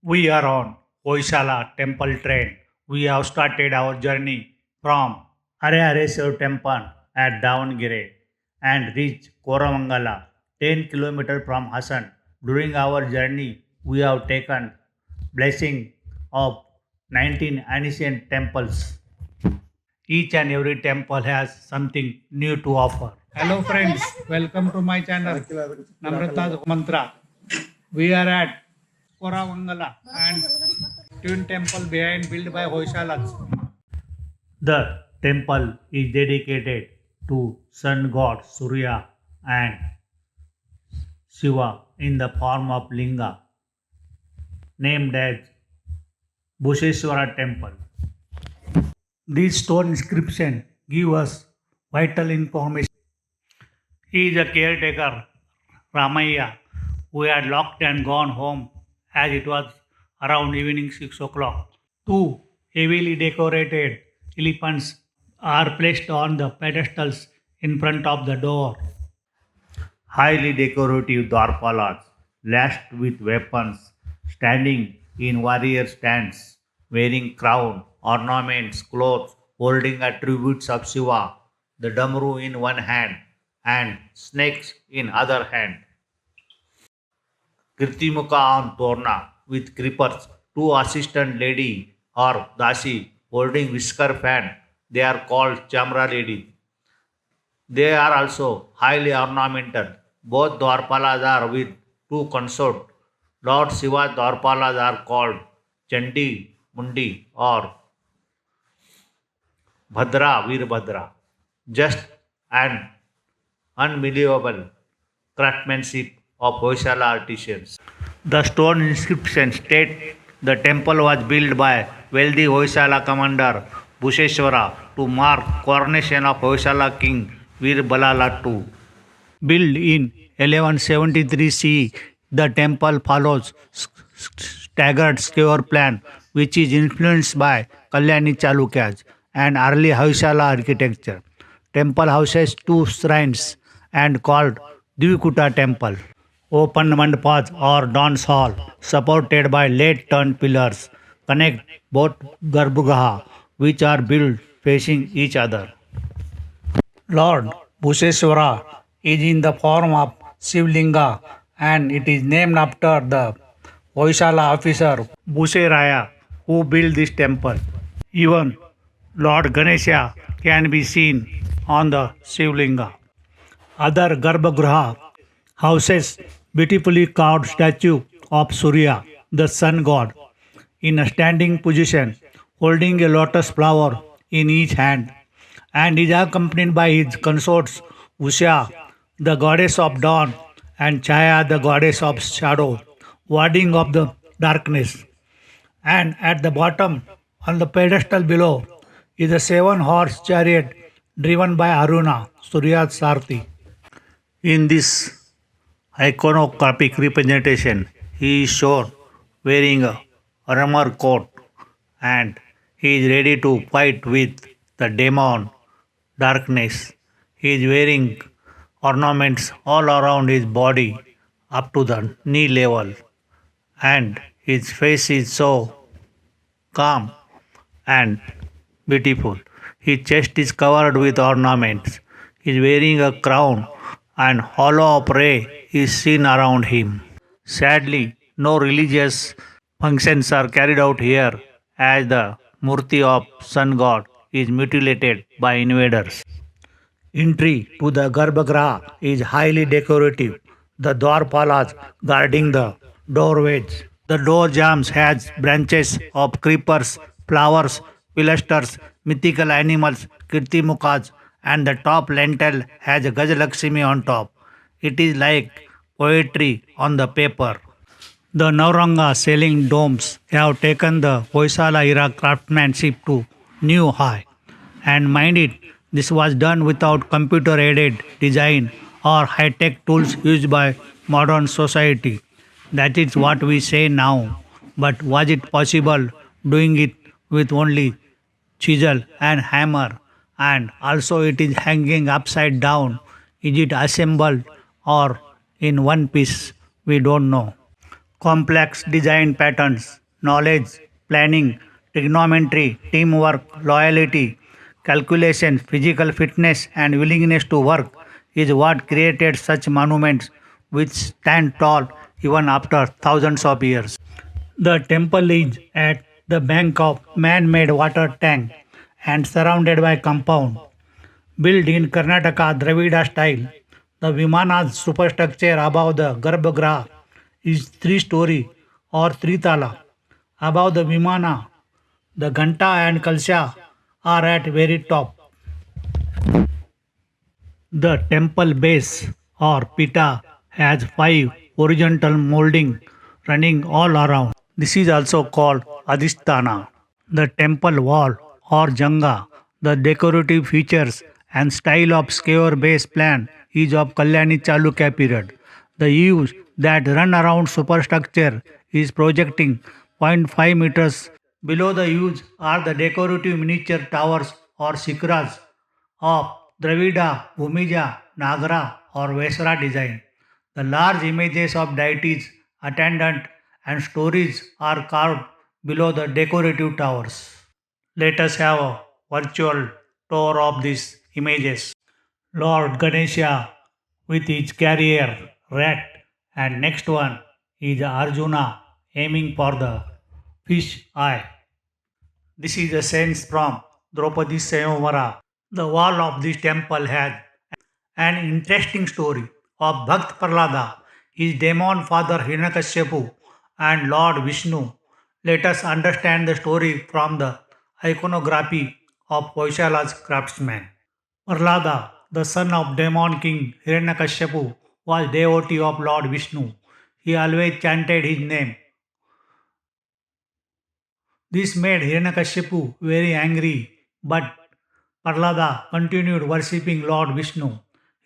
We are on Hoysala temple train. We have started our journey from Hare temple at Davangere and reached Koramangala, 10 km from Hassan. During our journey, we have taken blessing of 19 ancient temples. Each and every temple has something new to offer. Hello friends, welcome to my channel Namrata's Mantra. We are at Koravangala and twin temple behind built by Hoysalas. The temple is dedicated to sun god Surya and Shiva in the form of linga named as Busheshwara temple. These stone inscriptions give us vital information. He is a caretaker, Ramaya, who had locked and gone home as it was around evening 6 o'clock. Two heavily decorated elephants are placed on the pedestals in front of the door. Highly decorative Dwarpalas, lashed with weapons, standing in warrior stands, wearing crown, ornaments, clothes, holding attributes of Shiva, the Damru in one hand and snakes in other hand. Kirtimuka on Torna with creepers, two assistant lady or dasi holding whisker fan. They are called chamra lady. They are also highly ornamental. Both Dwarpalas are with two consort. Lord Shiva Dwarpalas are called Chandi Mundi or Bhadra Veerbhadra. Just an unbelievable craftsmanship of Hoysala artisans. The stone inscription state the temple was built by wealthy Hoysala commander Busheshwara to mark coronation of Hoysala king Veerbalala II. Built in 1173 CE, the temple follows staggered square plan which is influenced by Kalyani Chalukyas and early Hoysala architecture. Temple houses two shrines and called Dvikuta temple. Open mandapas or dance hall supported by late turned pillars connect both Garbhagriha which are built facing each other. Lord Busheshwara is in the form of Shivlinga and it is named after the Hoysala officer Busheraya who built this temple. Even Lord Ganesha can be seen on the Shivlinga. Other Garbhagriha houses beautifully carved statue of Surya, the sun god, in a standing position, holding a lotus flower in each hand, and is accompanied by his consorts Usha, the goddess of dawn, and Chaya, the goddess of shadow, warding of the darkness. And at the bottom, on the pedestal below, is a seven-horse chariot driven by Aruna, Surya's Sarthi. In this iconographic representation, he is shown wearing a armor coat and he is ready to fight with the demon darkness. He is wearing ornaments all around his body up to the knee level and his face is so calm and beautiful. His chest is covered with ornaments. He is wearing a crown and hollow of ray is seen around him. Sadly, no religious functions are carried out here as the Murti of Sun God is mutilated by invaders. Entry to the Garbhagriha is highly decorative. The Dwarpalas guarding the doorways. The door jambs has branches of creepers, flowers, pilasters, mythical animals, kirtimukas, and the top lintel has a Gajalakshmi on top. It is like poetry on the paper. The Nauranga sailing domes have taken the Hoysala era craftsmanship to new high. And mind it, this was done without computer aided design or high tech tools used by modern society. That is what we say now. But was it possible doing it with only chisel and hammer? And also it is hanging upside down. Is it assembled or in one piece? We don't know. complex design patterns, knowledge, planning, trigonometry, teamwork, loyalty, calculation, physical fitness, and willingness to work is what created such monuments which stand tall even after thousands of years. The temple is at the bank of man-made water tank and surrounded by compound. Built in Karnataka Dravida style, the Vimana's superstructure above the Garbhagriha is three-story or tritala. Above the Vimana, the Ghanta and Kalsha are at very top. The temple base or pita has five horizontal molding running all around. This is also called Adhisthana. The temple wall or janga, the decorative features and style of square base plan is of Kalyani Chalukya period. The eaves that run around superstructure is projecting zero point 0.5 meters. Below the eaves are the decorative miniature towers or shikras of Dravida, Bhumija, Nagara or Vesara design. The large images of deities, attendant and stories are carved below the decorative towers. Let us have a virtual tour of these images. Lord Ganesha with his carrier rat, and next one is Arjuna aiming for the fish eye. This is a sense from Draupadi Sayamvara. The wall of this temple has an interesting story of Bhakt Prahlada, his demon father Hiranyakashipu, and Lord Vishnu. Let us understand the story from the iconography of Hoysala's craftsman. Prahlada, the son of demon king Hiranyakashipu, was devotee of Lord Vishnu. He always chanted his name. This made Hiranyakashipu very angry, but Prahlada continued worshipping Lord Vishnu.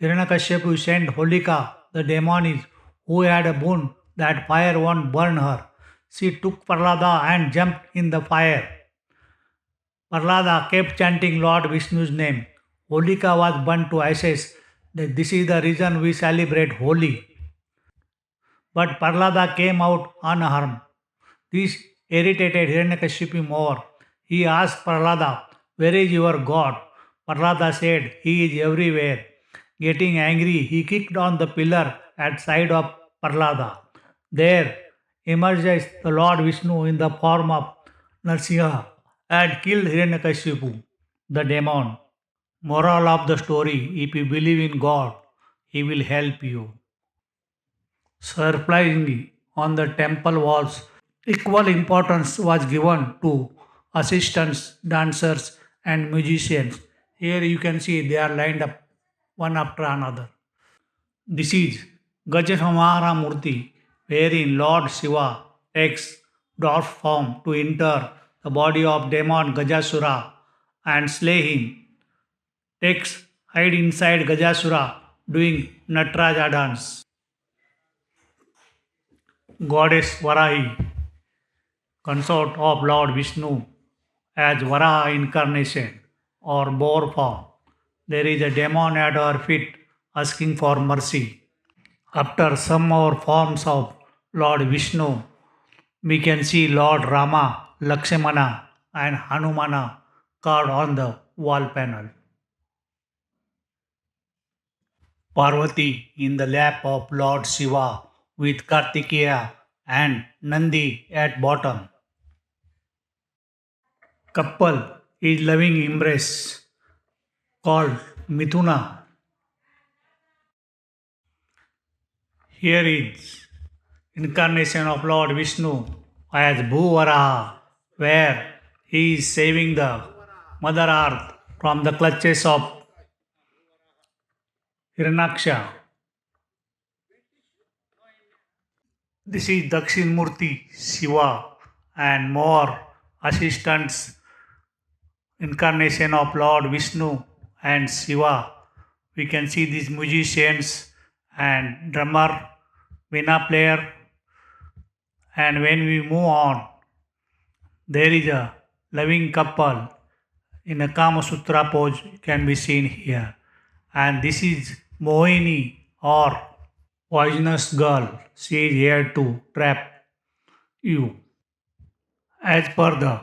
Hiranyakashipu sent Holika, the demoness, who had a boon that fire won't burn her. She took Prahlada and jumped in the fire. Prahlada kept chanting Lord Vishnu's name. Holika was burnt to ashes. This is the reason we celebrate Holi. But Prahlada came out unharmed. This irritated Hiranyakashipu more. He asked Prahlada, "Where is your God?" Prahlada said, "He is everywhere." Getting angry, he kicked on the pillar at side of Prahlada. There emerges the Lord Vishnu in the form of Narsimha and killed Hiranyakashipu, the demon. Moral of the story: if you believe in God, He will help you. Surprisingly, on the temple walls, equal importance was given to assistants, dancers, and musicians. Here you can see they are lined up one after another. This is Gajasamhara Murti, wherein Lord Shiva takes dwarf form to enter the body of demon Gajasura and slay him. Takes hide inside Gajasura doing Natraja dance. Goddess Varahi, consort of Lord Vishnu as Varaha incarnation or boar form. There is a demon at her feet asking for mercy. After some more forms of Lord Vishnu, we can see Lord Rama, Lakshmana, and Hanumana carved on the wall panel. Parvati in the lap of Lord Shiva with Kartikeya and Nandi at bottom. Couple is loving embrace called Mithuna. Here is incarnation of Lord Vishnu as Bhuvaraha, where he is saving the Mother Earth from the clutches of Hiranyaksha. This is Dakshin Murti, Shiva, and more assistants, incarnation of Lord Vishnu and Shiva. We can see these musicians and drummer, veena player, and when we move on, there is a loving couple in a Kama Sutra pose can be seen here. And this is Mohini or poisonous girl. She is here to trap you. As per the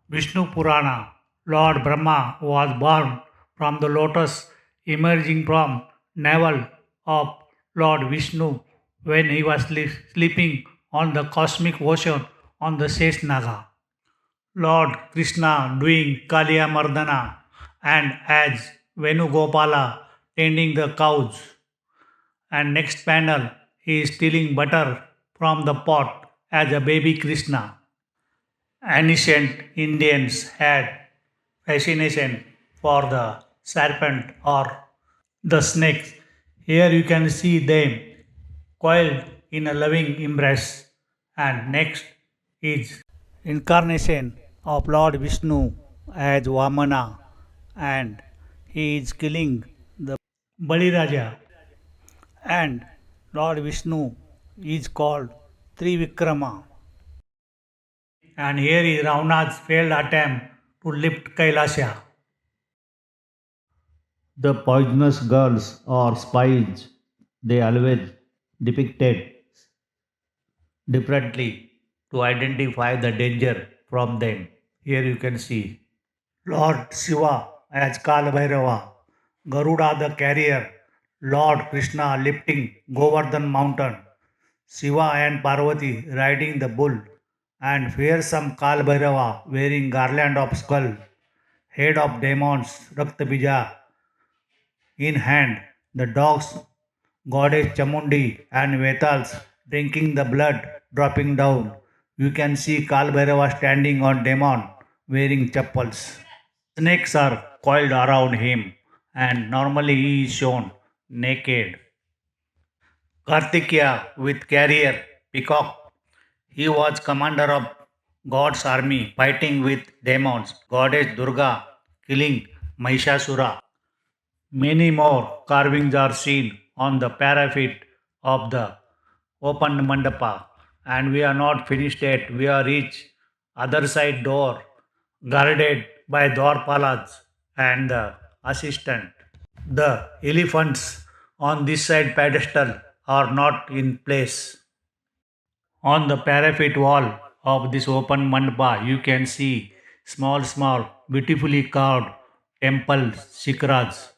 Vishnu Purana, Lord Brahma was born from the lotus emerging from navel of Lord Vishnu when he was sleeping on the cosmic ocean on the Sheshnaga. Lord Krishna doing Kaliya Mardana and as Venugopala tending the cows. And next panel, he is stealing butter from the pot as a baby Krishna. Ancient Indians had fascination for the serpent or the snakes. Here you can see them coiled in a loving embrace. And next is incarnation of Lord Vishnu as Vamana, and he is killing the Baliraja, and Lord Vishnu is called Trivikrama. And here is Ravana's failed attempt to lift Kailasha. The poisonous girls or spies, they always depicted differently to identify the danger from them. Here you can see Lord Shiva as Kalbhairava, Garuda the carrier, Lord Krishna lifting Govardhan mountain, Shiva and Parvati riding the bull, and fearsome Kalbhairava wearing garland of skull, head of demons, Raktabija in hand, the dogs, goddess Chamundi and Vetals drinking the blood dropping down. You can see Kalbhairava standing on demon wearing chappals. Snakes are coiled around him, and normally he is shown naked. Kartikeya with carrier peacock. He was commander of God's army fighting with demons. Goddess Durga killing Mahishasura. Many more carvings are seen on the parapet of the open mandapa, and we are not finished yet. We are reached other side door guarded by Dwarpalas and the assistant. The elephants on this side pedestal are not in place. On the parapet wall of this open mandapa, you can see small, beautifully carved temple shikras.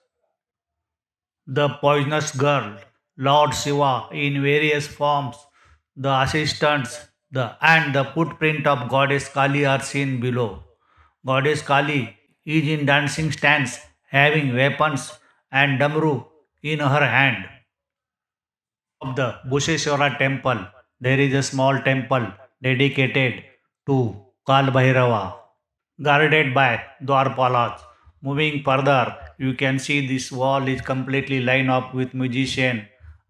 The poisonous girl, Lord Shiva in various forms, the assistants, and the footprint of Goddess Kali are seen below. Goddess Kali is in dancing stance, having weapons and damru in her hand. Of the Busheshwara temple, there is a small temple dedicated to Kalbhairava, guarded by Dwarpalas. Moving further, you can see this wall is completely lined up with musicians,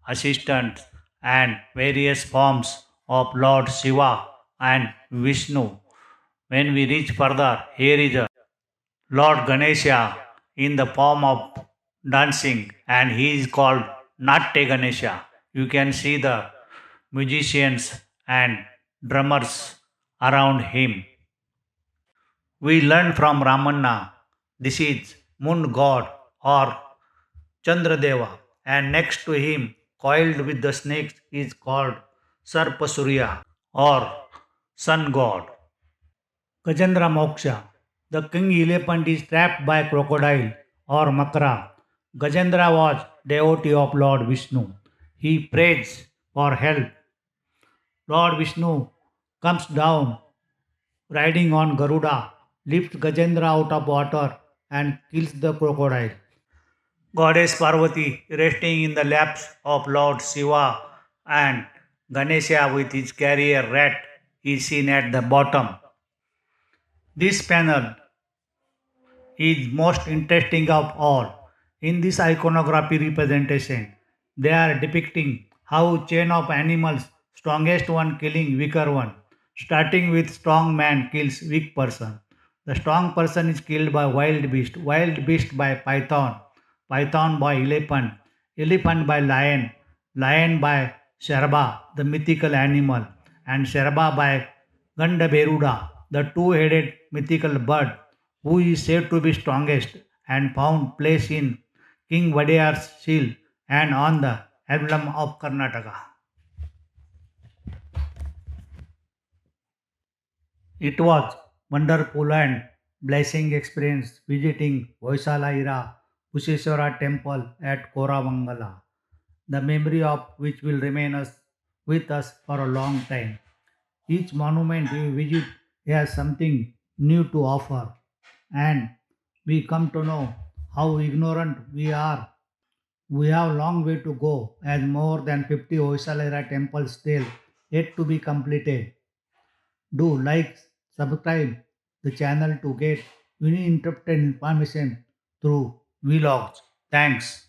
assistants, and various forms of Lord Shiva and Vishnu. When we reach further, here is a Lord Ganesha in the form of dancing, and he is called Natya Ganesha. You can see the musicians and drummers around him. We learn from Ramanna this is moon god or Chandradeva, and next to him, coiled with the snakes, is called Sarpasurya or sun god. Gajendra Moksha. The king elephant is trapped by crocodile or Makra. Gajendra was devotee of Lord Vishnu. He prays for help. Lord Vishnu comes down riding on Garuda, lifts Gajendra out of water and kills the crocodile. Goddess Parvati resting in the laps of Lord Shiva and Ganesha with his carrier rat is seen at the bottom. This panel is most interesting of all. In this iconography representation, they are depicting how chain of animals, strongest one killing weaker one, starting with strong man kills weak person. The strong person is killed by wild beast by python, python by elephant, elephant by lion, lion by Sharba, the mythical animal, and Sharba by Gandhaberuda, the two-headed mythical bird, who is said to be strongest and found place in King Vadeyar's shield and on the emblem of Karnataka. It was wonderful and blessing experience visiting Hoysala Ira Kusheshwara temple at Koramangala, the memory of which will remain with us for a long time. Each monument we visit has something new to offer, and we come to know how ignorant we are. We have a long way to go, as more than 50 Hoysala temples still yet to be completed. Do like, subscribe the channel to get uninterrupted information through vlogs. Thanks.